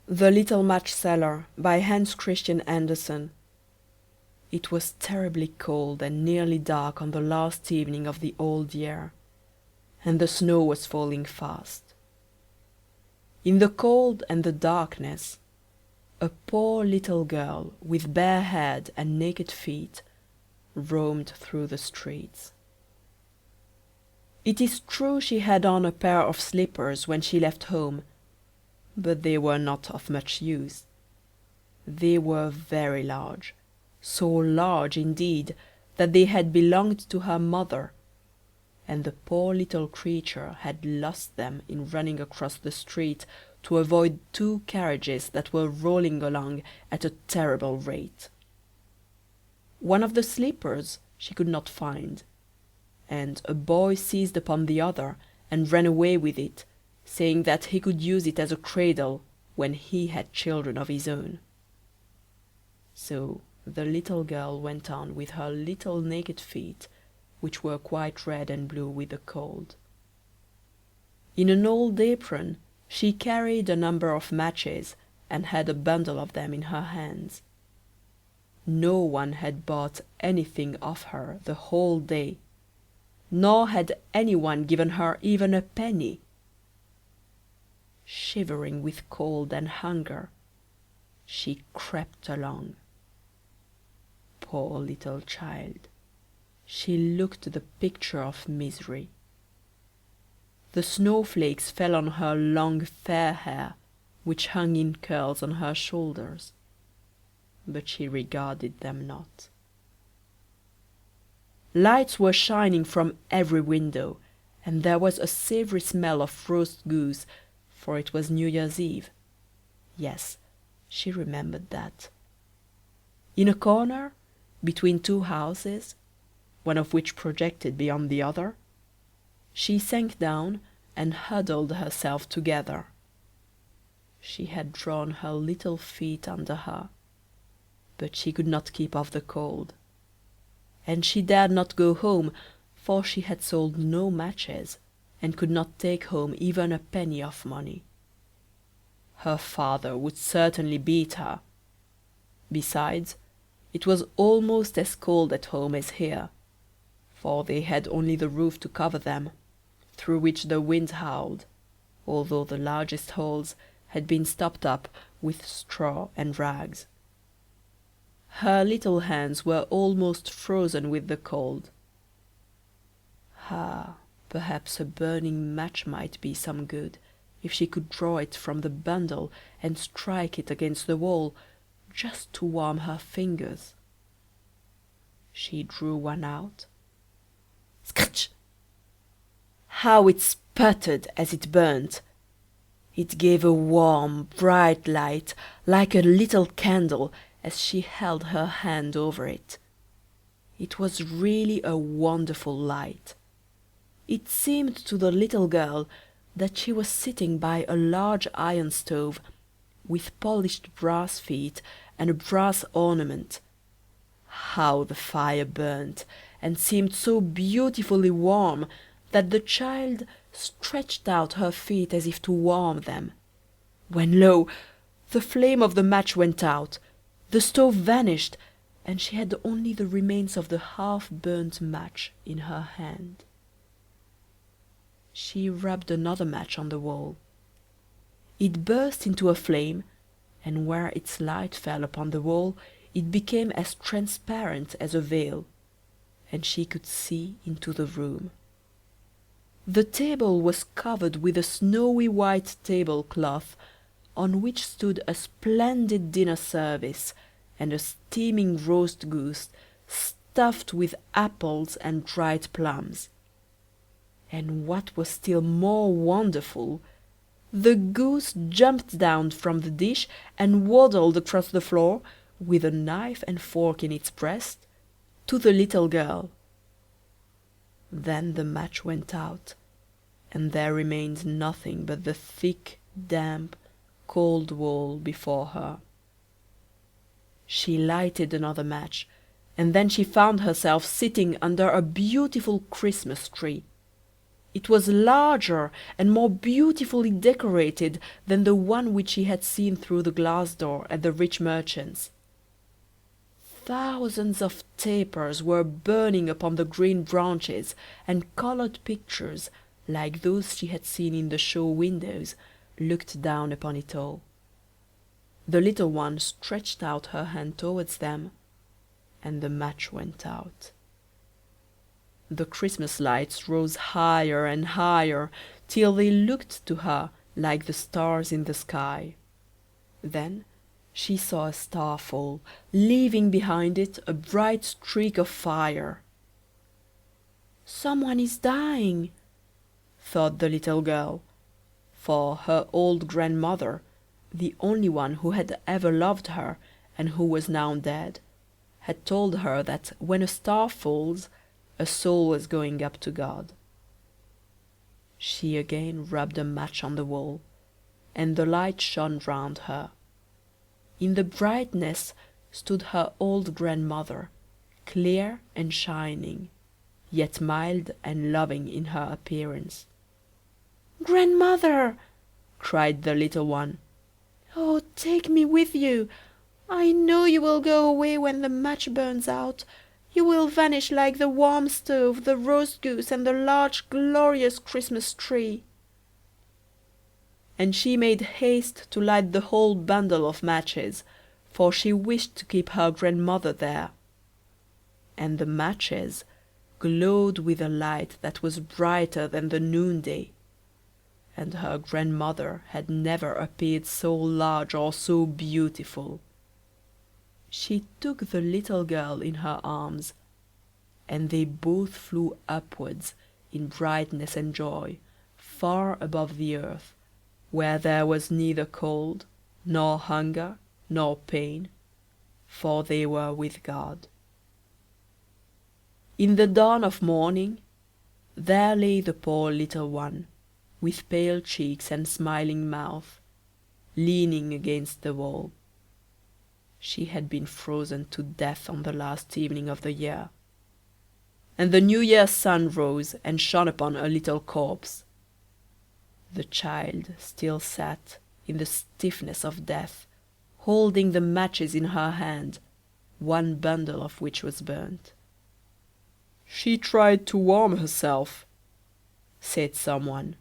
The Little Match Seller by Hans Christian Andersen. It was terribly cold and nearly dark on the last evening of the old year, and the snow was falling fast. In the cold and the darkness, a poor little girl with bare head and naked feet roamed through the streets. It is true she had on a pair of slippers when she left home, but they were not of much use. They were very large, so large indeed that they had belonged to her mother, and the poor little creature had lost them in running across the street to avoid two carriages that were rolling along at a terrible rate. One of the slippers she could not find, and a boy seized upon the other and ran away with it, saying that he could use it as a cradle when he had children of his own. So the little girl went on with her little naked feet, which were quite red and blue with the cold. In an old apron she carried a number of matches, and had a bundle of them in her hands. No one had bought anything of her the whole day, nor had any one given her even a penny. Shivering with cold and hunger, she crept along. Poor little child, she looked the picture of misery. The snowflakes fell on her long fair hair, which hung in curls on her shoulders, but she regarded them not. Lights were shining from every window, and there was a savory smell of roast goose, for it was New Year's Eve. Yes, she remembered that. In a corner, between two houses, one of which projected beyond the other, she sank down and huddled herself together. She had drawn her little feet under her, but she could not keep off the cold, and she dared not go home, for she had sold no matches, and could not take home even a penny of money. Her father would certainly beat her. Besides, it was almost as cold at home as here, for they had only the roof to cover them, through which the wind howled, although the largest holes had been stopped up with straw and rags. Her little hands were almost frozen with the cold. Ah, perhaps a burning match might be some good, if she could draw it from the bundle and strike it against the wall, just to warm her fingers. She drew one out. Scratch! How it sputtered as it burnt! It gave a warm, bright light, like a little candle, as she held her hand over it. It was really a wonderful light. It seemed to the little girl that she was sitting by a large iron stove, with polished brass feet and a brass ornament. How the fire burnt, and seemed so beautifully warm, that the child stretched out her feet as if to warm them, when lo! the flame of the match went out, the stove vanished, and she had only the remains of the half-burnt match in her hand. She rubbed another match on the wall. It burst into a flame, and where its light fell upon the wall it became as transparent as a veil, and she could see into the room. The table was covered with a snowy white tablecloth, on which stood a splendid dinner service, and a steaming roast goose stuffed with apples and dried plums. And what was still more wonderful, the goose jumped down from the dish and waddled across the floor, with a knife and fork in its breast, to the little girl. Then the match went out, and there remained nothing but the thick, damp, cold wall before her. She lighted another match, and then she found herself sitting under a beautiful Christmas tree. It was larger and more beautifully decorated than the one which she had seen through the glass door at the rich merchant's. Thousands of tapers were burning upon the green branches, and colored pictures, like those she had seen in the show windows, looked down upon it all. The little one stretched out her hand towards them, and the match went out. The Christmas lights rose higher and higher, till they looked to her like the stars in the sky. Then she saw a star fall, leaving behind it a bright streak of fire. "Someone is dying," thought the little girl, for her old grandmother, the only one who had ever loved her and who was now dead, had told her that when a star falls, a soul was going up to God. She again rubbed a match on the wall, and the light shone round her. In the brightness stood her old grandmother, clear and shining, yet mild and loving in her appearance. "Grandmother," cried the little one, "oh, take me with you! I know you will go away when the match burns out. You will vanish like the warm stove, the roast goose, and the large glorious Christmas tree." And she made haste to light the whole bundle of matches, for she wished to keep her grandmother there. And the matches glowed with a light that was brighter than the noonday, and her grandmother had never appeared so large or so beautiful. She took the little girl in her arms, and they both flew upwards in brightness and joy, far above the earth, where there was neither cold, nor hunger, nor pain, for they were with God. In the dawn of morning, there lay the poor little one, with pale cheeks and smiling mouth, leaning against the wall. She had been frozen to death on the last evening of the year, and the New Year's sun rose and shone upon a little corpse. The child still sat in the stiffness of death, holding the matches in her hand, one bundle of which was burnt. "She tried to warm herself," said someone.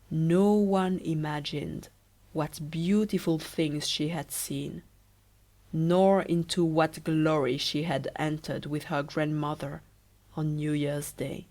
No one imagined what beautiful things she had seen, nor into what glory she had entered with her grandmother on New Year's Day.